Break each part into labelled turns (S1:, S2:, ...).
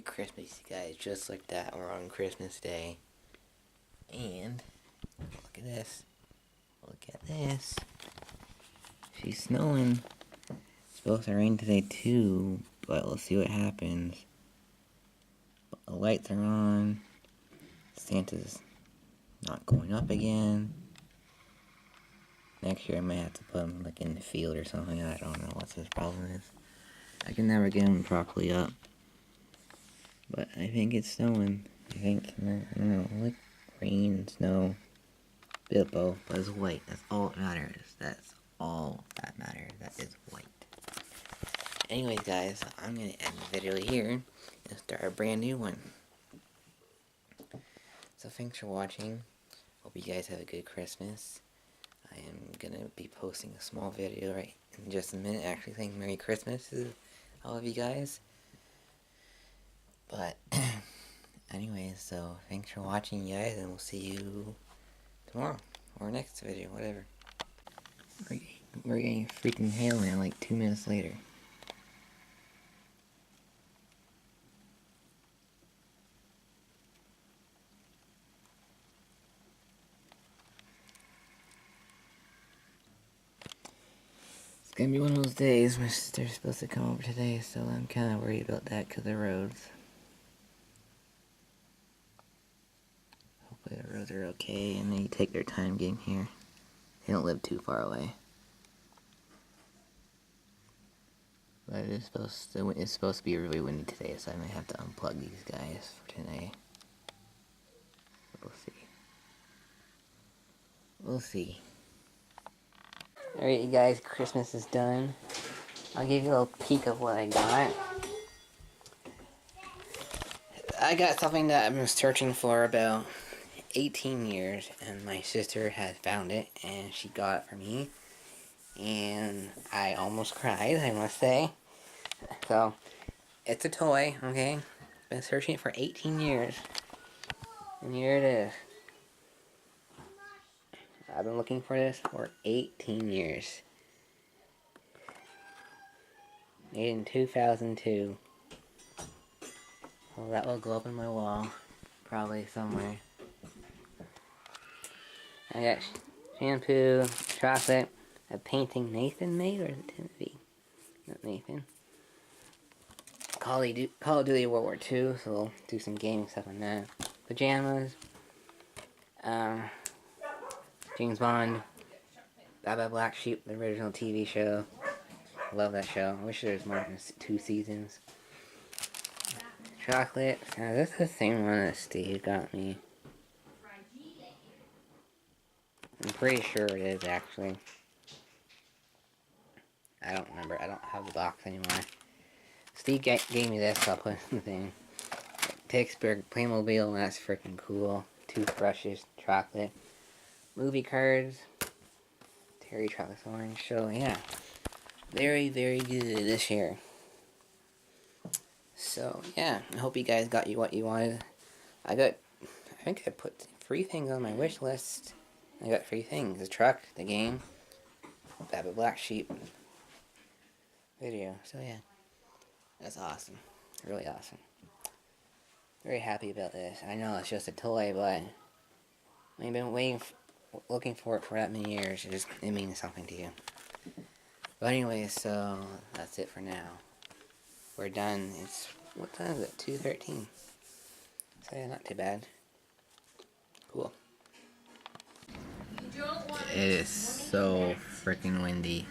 S1: Christmas, you guys. Just like that, we're on Christmas Day. And look at this. Look at this. She's snowing. It's supposed to rain today too, but we'll see what happens. But the lights are on. Santa's not going up again. Next year I might have to put him like in the field or something. I don't know what his problem is. I can never get him properly up. But I think it's snowing. I don't know, like rain, snow, bit of both, but it's white. That's all that matters. That's all that matters. That is white. Anyways, guys, I'm gonna end the video here and start a brand new one. So thanks for watching. Hope you guys have a good Christmas. I am gonna be posting a small video right in just a minute, actually saying Merry Christmas to all of you guys. But anyways, so thanks for watching, guys, and we'll see you tomorrow or next video, whatever. We're getting freaking hail now, like 2 minutes later. It's gonna be one of those days. My sister's supposed to come over today, so I'm kind of worried about that because of the roads. Hopefully the roads are okay and they take their time getting here. They don't live too far away. But it's supposed to be really windy today, so I might have to unplug these guys for today. We'll see. We'll see. Alright, you guys, Christmas is done. I'll give you a little peek of what I got. I got something that I've been searching for about 18 years, and my sister had found it, and she got it for me. And I almost cried, I must say. So, it's a toy, okay? Been searching it for 18 years. And here it is. I've been looking for this for 18 years. Made in 2002. Well, that will go up on my wall. Probably somewhere. I got shampoo, chocolate, a painting Nathan made, or is it Timothy? Not Nathan. Call of Duty World War II, so we'll do some gaming stuff on that. Pajamas. James Bond. Black Sheep, the original TV show. Love that show. I wish there was more than 2 seasons. Chocolate. Now, this is the same one that Steve got me. I'm pretty sure it is, actually. I don't remember. I don't have the box anymore. Steve gave me this, so I'll put it in the thing. Pittsburgh Playmobil, that's freaking cool. Toothbrushes, chocolate. Movie cards. Terry Chocolate's Orange. So, yeah. Very, very good this year. So, yeah. I hope you guys got what you wanted. I think I put 3 things on my wish list. I got 3 things. The truck, the game, Black Sheep video. So, yeah. That's awesome. Really awesome. Very happy about this. I know it's just a toy, but I've been looking for it for that many years. It means something to you. But anyway, so that's it for now. We're done. What time is it? 2:13. So yeah, not too bad. Cool. It is so freaking windy.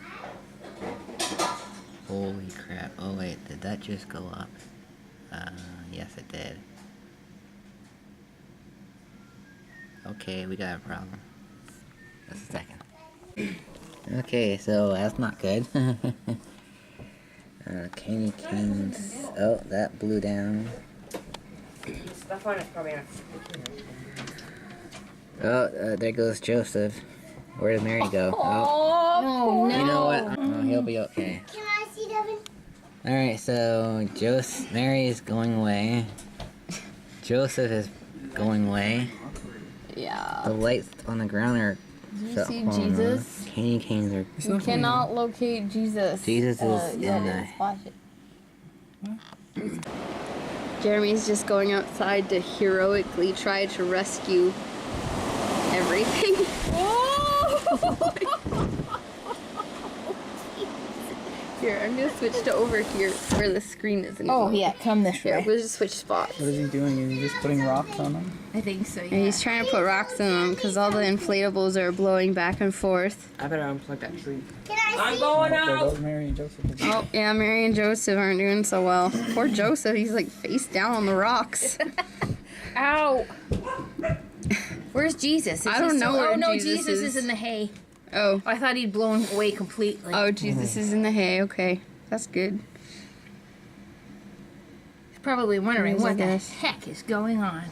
S1: Holy crap. Oh wait, did that just go up? Yes it did. Okay, we got a problem. Just a second. Okay, so that's not good. Candy canes. Oh, that blew down.
S2: That one is probably not.
S1: Oh, there goes Joseph. Where did Mary go?
S3: Oh, no.
S1: You know what? Oh, he'll be okay.
S3: Can I see Devin?
S1: Alright, so Mary is going away. Joseph is going away.
S3: Yeah.
S1: The lights on the ground are...
S3: Do you see Jesus?
S1: Candy canes are...
S3: You cannot locate Jesus.
S1: Jesus is in the...
S3: Watch it. Jeremy's just going outside to heroically try to rescue everything. Here, I'm gonna switch to over here where the screen isn't.
S2: Oh yeah, come this
S3: Yeah,
S2: way.
S3: we'll just switch spots.
S4: What is he doing? Is he just putting rocks on them?
S2: I think so.
S3: And
S2: Yeah.
S3: he's trying to put rocks in them because all the inflatables are blowing back and forth.
S2: I better unplug that tree.
S3: Can I
S2: I'm going
S4: There
S2: out.
S4: goes Mary and Joseph.
S3: Oh, yeah, Mary and Joseph aren't doing so well. Poor Joseph, he's like face down on the rocks.
S2: Ow. Where's Jesus? Is
S3: I
S2: he
S3: don't
S2: still-
S3: know where
S2: Oh no,
S3: Jesus
S2: Jesus
S3: is.
S2: is in the hay.
S3: Oh.
S2: I thought he'd blown away completely.
S3: Oh, Jesus is in the hay. Okay, that's good.
S2: He's probably wondering
S3: Yes, I
S2: what the
S3: guess.
S2: heck is going on.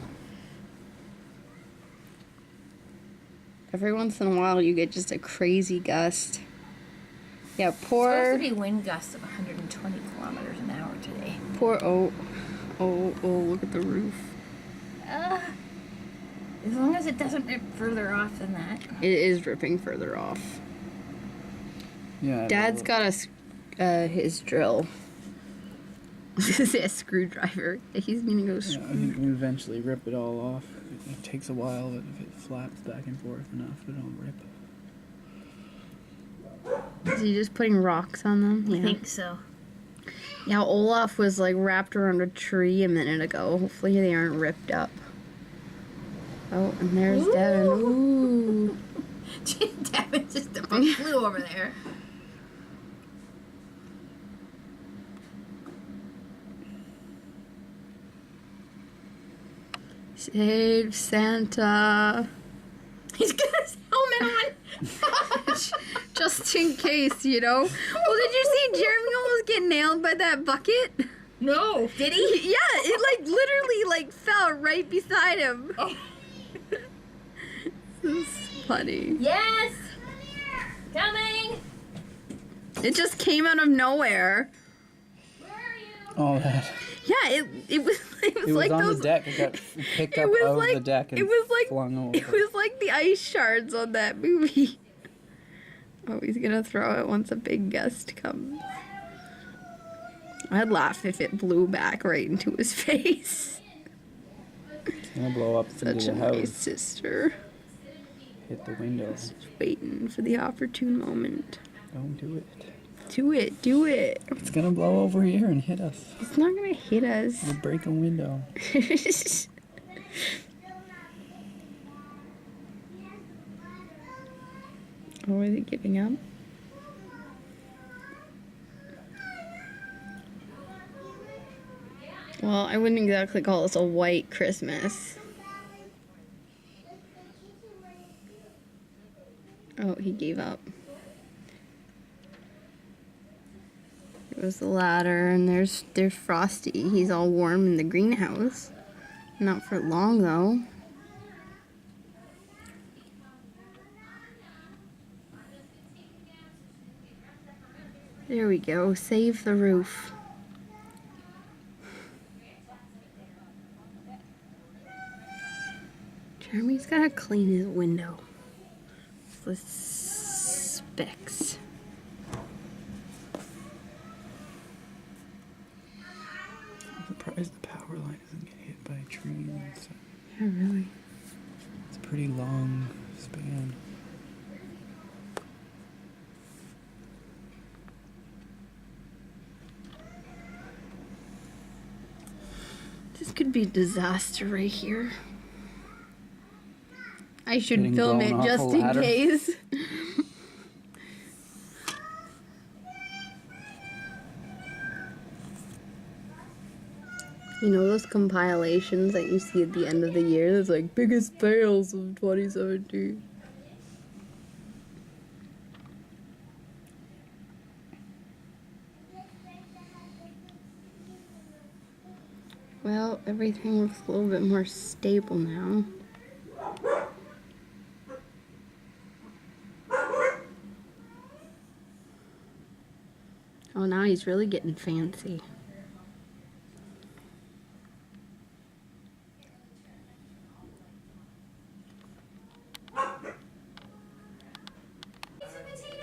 S3: Every once in a while, you get just a crazy gust. Yeah,
S2: It's supposed
S3: poor,
S2: to be wind gusts of 120 kilometers an hour today.
S3: oh, look at the roof.
S2: As long as it doesn't rip further off than that.
S3: It is ripping further off.
S4: Yeah.
S3: Dad's got his drill. A screwdriver. He's gonna go.
S4: Yeah, he can eventually rip it all off. It takes a while, but if it flaps back and forth enough, it'll rip.
S3: Is he just putting rocks on them?
S2: I think so.
S3: Yeah, Olaf was like wrapped around a tree a minute ago. Hopefully they aren't ripped up. Oh, and there's Devin. Ooh.
S2: Devin just about flew over there.
S3: Save Santa.
S2: He's got his helmet on.
S3: Just in case, you know. Well, did you see Jeremy almost get nailed by that bucket?
S2: No, did he?
S3: Yeah, it like literally like fell right beside him.
S2: Oh.
S3: This is funny.
S2: Yes. Coming.
S3: It just came out of nowhere.
S2: Where are you?
S4: All that.
S3: Yeah, it was
S4: It was
S3: like
S4: on
S3: those.
S4: the deck. It got picked
S3: It
S4: up
S3: was
S4: out
S3: like
S4: of the deck and
S3: it was like
S4: flung over.
S3: it was like the ice shards on that movie. Oh, he's gonna throw it once a big gust comes. I'd laugh if it blew back right into his face.
S4: It's gonna blow up
S3: Such
S4: into
S3: a
S4: the
S3: nice
S4: house.
S3: sister.
S4: Hit the windows.
S3: Just waiting for the opportune moment.
S4: Don't do it.
S3: Do it, do it.
S4: It's gonna blow over here and hit us.
S3: It's not gonna hit us.
S4: It'll break a window.
S3: Oh, is it giving up? Well, I wouldn't exactly call this a white Christmas. Oh, he gave up. There was the ladder, and there's Frosty. He's all warm in the greenhouse. Not for long, though. There we go. Save the roof. Jeremy's gotta clean his window. The specks.
S4: I'm surprised the power line doesn't get hit by a tree and stuff.
S3: Yeah, really.
S4: It's a pretty long span.
S3: This could be a disaster right here. I should
S4: Getting
S3: film
S4: blown
S3: it
S4: off
S3: just
S4: a
S3: in
S4: ladder.
S3: case. You know those compilations that you see at the end of the year? That's like biggest fails of 2017. Well, everything looks a little bit more stable now. Oh, now he's really getting fancy.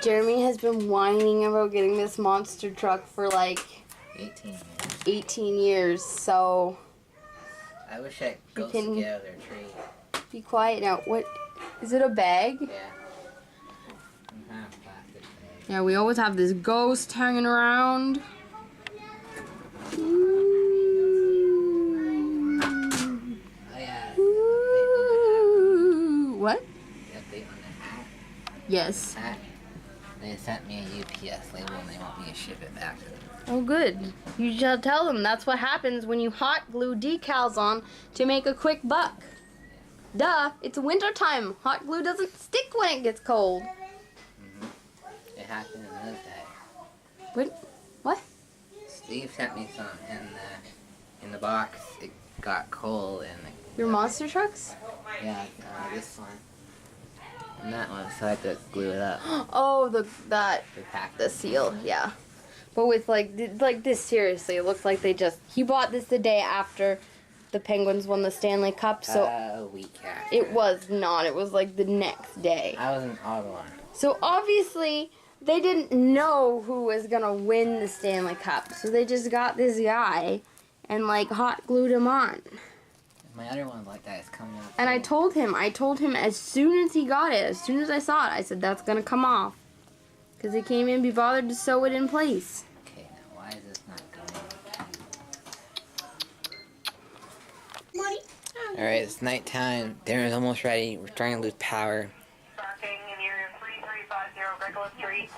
S3: Jeremy has been whining about getting this monster truck for like
S1: 18 years.
S3: 18 years, so
S1: I wish that ghost
S3: can-
S1: would get out of their tree.
S3: Be quiet now. What? Is it a bag?
S1: Yeah. Some kind of plastic bag.
S3: Yeah, we always have this ghost hanging around.
S1: Oh yeah.
S3: Ooh. What?
S1: The update on the hat.
S3: Yes.
S1: Hat. They sent me a UPS label and they want me to ship it back to them.
S3: Oh, good. You should tell them that's what happens when you hot glue decals on to make a quick buck. Duh, it's winter time. Hot glue doesn't stick when it gets cold.
S1: It happened another day.
S3: What?
S1: Steve sent me some in the box. It got cold and
S3: Your monster trucks?
S1: yeah, this one and that one, so I had to glue it up.
S3: Oh, the
S1: Pack
S3: seal, yeah. But with like this, seriously, it looks like he bought this the day after the Penguins won the Stanley Cup, so
S1: a week after.
S3: it was not. It was like the next day.
S1: I was in Ottawa.
S3: So obviously they didn't know who was gonna win the Stanley Cup, so they just got this guy and like hot glued him on.
S1: My other one like that is coming out.
S3: And I told him as soon as he got it, as soon as I saw it, I said that's gonna come off, because he can't even be bothered to sew it in place.
S1: Okay, now why is this not going? Alright, it's nighttime. Dinner's almost ready. We're trying to lose power.
S5: Parking in the area of 3350 Recollet Street.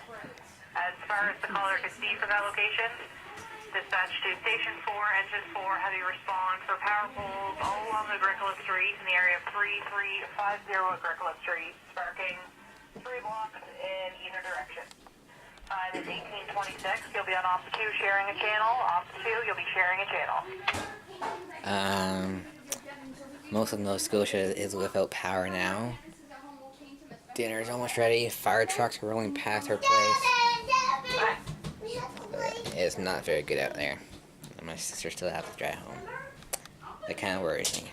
S5: As far as the caller could see from that location, dispatch to Station 4, Engine 4, heavy response for power poles all along the Recollet Street in the area of 3350 Recollet Street. Sparking 3 blocks in either direction. Time is 1826. You'll be on off 2 sharing a channel. Off 2, you'll be sharing a channel.
S1: Most of Nova Scotia is without power now. Dinner's almost ready. Fire trucks are rolling past our place. It's not very good out there. And my sister still has to drive home. That kind of worries me.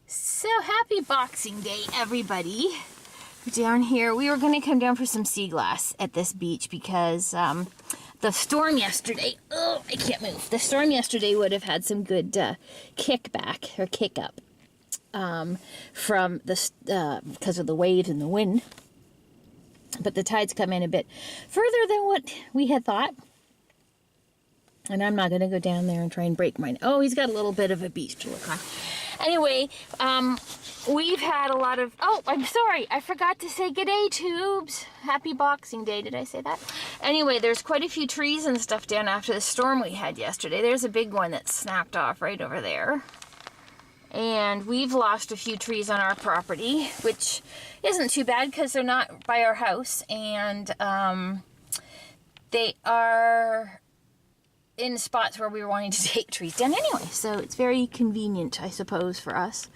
S2: So happy Boxing Day, everybody. Down here, we were going to come down for some sea glass at this beach because the storm yesterday, oh, I can't move. The storm yesterday would have had some good kickback or kick up from the because of the waves and the wind. But the tides come in a bit further than what we had thought. And I'm not going to go down there and try and break mine. Oh, he's got a little bit of a beach to look on. Anyway, we've had a lot of... Oh, I'm sorry. I forgot to say good day, Tubes. Happy Boxing Day. Did I say that? Anyway, there's quite a few trees and stuff down after the storm we had yesterday. There's a big one that snapped off right over there. And we've lost a few trees on our property, which isn't too bad because they're not by our house. And they are in spots where we were wanting to take trees down anyway. So it's very convenient, I suppose, for us.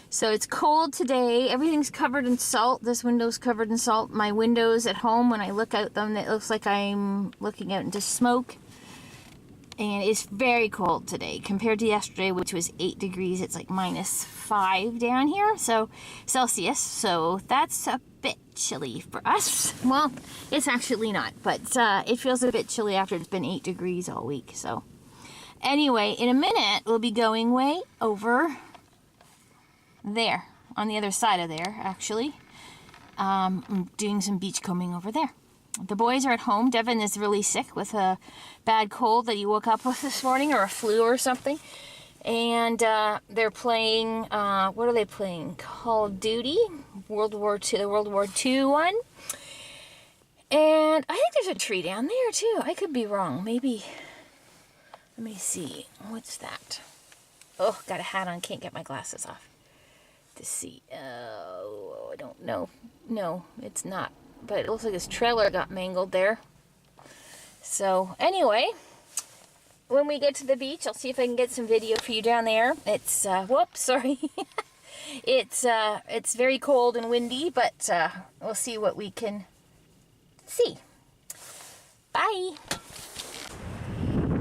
S2: So it's cold today. Everything's covered in salt. This window's covered in salt. My windows at home, when I look out them, it looks like I'm looking out into smoke. And it's very cold today compared to yesterday, which was 8 degrees. It's like -5 down here, so Celsius. So that's a bit chilly for us. Well, it's actually not, but it feels a bit chilly after it's been 8 degrees all week. So anyway, in a minute, we'll be going way over there, on the other side of there, actually. I'm doing some beach combing over there. The boys are at home. Devin is really sick with a bad cold that he woke up with this morning, or a flu or something. And they're playing, what are they playing? Call of Duty, World War II, the World War II one. And I think there's a tree down there too. I could be wrong. Maybe, let me see. What's that? Oh, got a hat on. Can't get my glasses off to see. Oh, I don't know. No, it's not. But it looks like his trailer got mangled there. So anyway, when we get to the beach, I'll see if I can get some video for you down there. It's whoops, sorry. It's very cold and windy, but we'll see what we can see. Bye.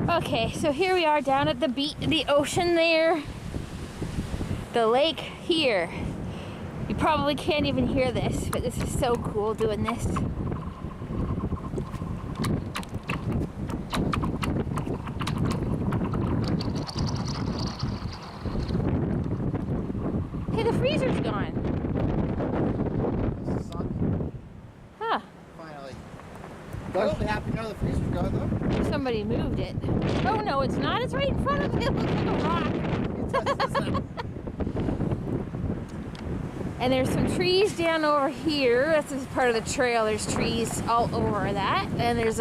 S2: Okay, so here we are down at the beach, the ocean there. The lake here. You probably can't even hear this, but this is so cool doing this. freezer's gone. Huh.
S6: Finally. Totally happy now the freezer's gone though.
S2: Somebody moved it. Oh no, it's not. It's right in front of it. It looks like a rock. And there's some trees down over here. That's just part of the trail. There's trees all over that. And there's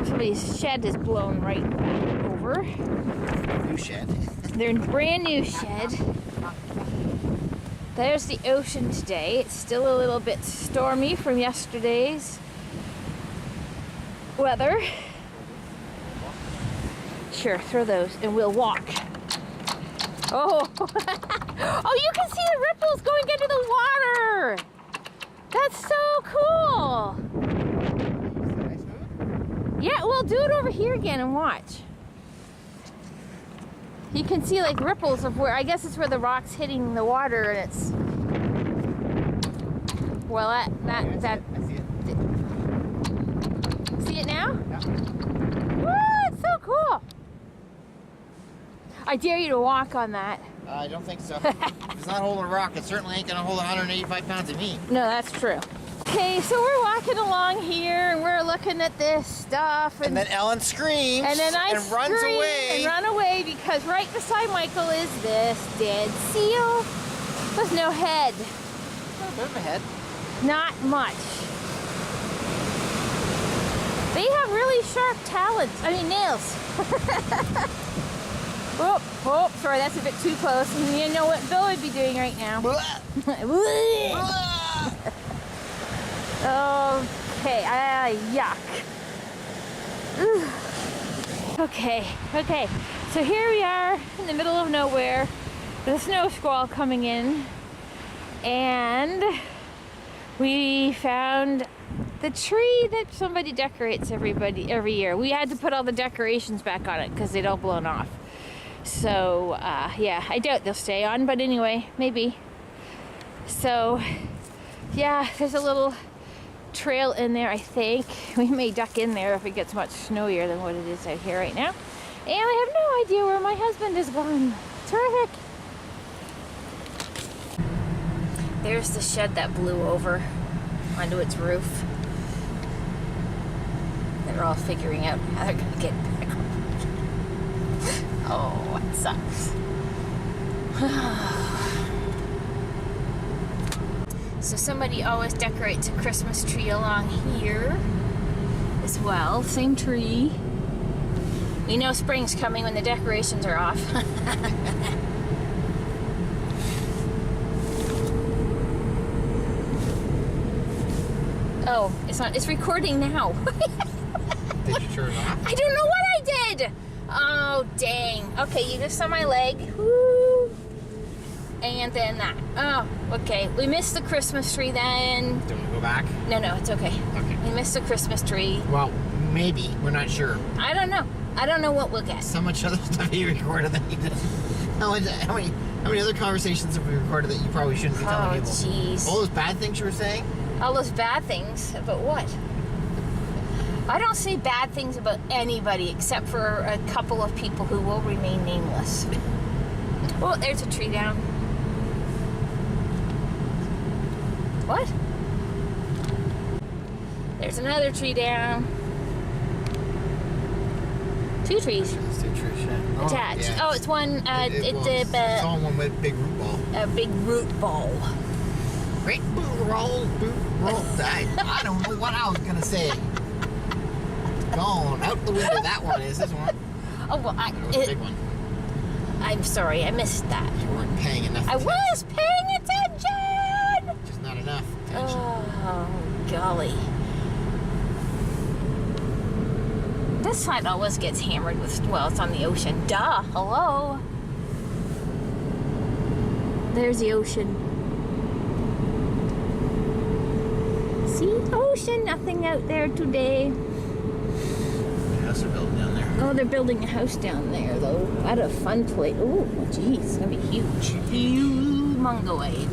S2: somebody's shed is blown right over.
S6: New shed.
S2: They're in a brand new shed. There's the ocean today. It's still a little bit stormy from yesterday's weather. Sure, throw those and we'll walk. Oh, oh, you can see the ripples going into the water. That's so cool. Yeah, well, do it over here again and watch. You can see like ripples of where, I guess it's where the rock's hitting the water and it's, well, that.
S6: I see it.
S2: See it now?
S6: Yeah.
S2: Woo, it's so cool. I dare you to walk on that.
S6: I don't think so. If it's not holding a rock, it certainly ain't gonna hold 185 pounds of me.
S2: No, that's true. Okay, so we're walking along here and we're looking at this stuff.
S6: And then Ellen screams
S2: and then I
S6: and runs
S2: scream
S6: away.
S2: and run away because right beside Michael is this dead seal with no head.
S6: A bit of a head.
S2: Not much. They have really sharp nails. Oh, oh, sorry, that's a bit too close. You know what Bill would be doing right now. Okay, yuck. Ooh. Okay, so here we are in the middle of nowhere with a snow squall coming in, and we found the tree that somebody decorates every year. We had to put all the decorations back on it because they'd all blown off. So, yeah, I doubt they'll stay on, but anyway, maybe. So, yeah, there's a little trail in there, I think. We may duck in there if it gets much snowier than what it is out here right now. And I have no idea where my husband is gone. Terrific. There's the shed that blew over onto its roof. They're all figuring out how they're gonna get back on. Oh, it sucks. So somebody always decorates a Christmas tree along here as well. Same tree. We know spring's coming when the decorations are off. Oh, it's not. It's recording now.
S6: Did you turn it off?
S2: I don't know what I did. Oh, dang. Okay, you just saw my leg. Woo. And then that. Oh, okay. We missed the Christmas tree then.
S6: Do we go back?
S2: No, it's okay.
S6: Okay.
S2: We missed the Christmas tree.
S6: Well, maybe. We're not sure.
S2: I don't know. I don't know what we'll get.
S6: So much other stuff you recorded that you didn't. How many other conversations have we recorded that you probably shouldn't be telling people?
S2: Oh, jeez.
S6: All those bad things you were saying?
S2: All those bad things. About what? I don't say bad things about anybody except for a couple of people who will remain nameless. Oh, there's a tree down. What? There's another tree down. Two trees
S6: It's two trees, yeah.
S2: attached.
S6: yeah.
S2: Oh, it's one.
S6: It's all one with big root ball.
S2: A big root ball.
S6: Great boot roll. I don't know what I was gonna say. Gone out the window. That one is this one.
S2: Oh well,
S6: That was a big one.
S2: I'm sorry, I missed that.
S6: You weren't paying enough.
S2: I
S6: attention.
S2: was paying attention.
S6: Just not enough attention.
S2: Oh golly. This side always gets hammered with, well, it's on the ocean. Duh, hello. There's the ocean. See, ocean, nothing out there today.
S6: House they're building down there.
S2: Oh, they're building a house down there, though. What a fun place. Oh, geez, it's gonna be huge. Humongoid.